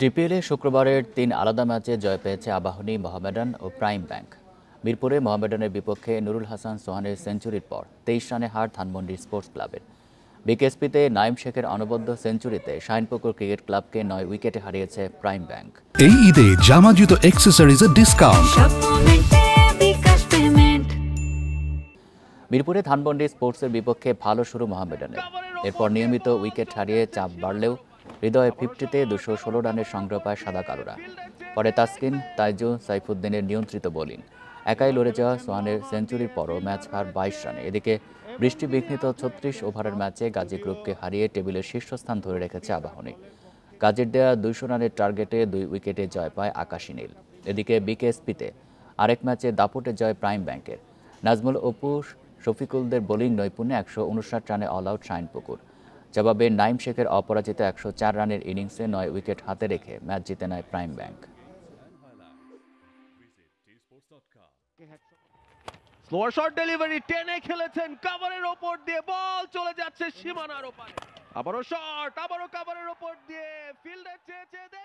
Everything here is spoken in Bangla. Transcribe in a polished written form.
ডিপিএলে শুক্রবারের ৩ আলাদা ম্যাচে জয় পেয়েছে আবাহনী, মোহামেডান ও প্রাইম ব্যাংক। মিরপুরে মোহামেডানের বিপক্ষে নুরুল হাসান সোহানের সেঞ্চুরির পর ২৩ রানে হার ধানমন্ডি স্পোর্টস ক্লাবের। বিকেএসপিতে নাইম শেখের অনবদ্য সেঞ্চুরিতে শাইনপুকুর ক্রিকেট ক্লাবকে ৯ উইকেটে হারিয়েছে প্রাইম ব্যাংক। এই ঈদে জামা জুতো অ্যাক্সেসরিজের ডিসকাউন্ট। মিরপুরে ধানমন্ডি স্পোর্টসের বিপক্ষে ভালো শুরু মোহামেডানের। এরপর নিয়মিত উইকেট হারিয়ে চাপ বাড়লেও হৃদয়ে 50-তে ২১৬ রানের সংগ্রহ পায় সাদা কালোরা। পরে তাসকিন, তাইজু, সাইফুদ্দিনের নিয়ন্ত্রিত বোলিং একাই লড়ে যাওয়া সোহানের সেঞ্চুরির পরও ম্যাচ হার ২২ রানে। এদিকে বৃষ্টিবিঘ্নিত ৩৬ ওভারের ম্যাচে গাজী গ্রুপকে হারিয়ে টেবিলের শীর্ষস্থান ধরে রেখেছে আবাহনী। গাজীর দেয়া ২০০ রানের টার্গেটে ২ উইকেটে জয় পায় আকাশী নীল। এদিকে বিকেএসপিতে আরেক ম্যাচে দাপুটে জয় প্রাইম ব্যাংকের। নাজমুল অপু, শফিকুলদের বোলিং নৈপুণ্যে ১৫৯ রানে অল আউট শাইনপুকুর। জবাবে নাইম শেখের অপরাজিত ১০৪ রানের ইনিংসে ৯ উইকেট হাতে রেখে ম্যাচ জিতে নেয় prime bank. Slower shot delivery টেনে খেলেছেন, কভারের ওপর দিয়ে বল চলে যাচ্ছে সীমানার ওপারে। আবারও শট, আবারও কভারের ওপর দিয়ে ফিল্ডার চেয়েছে।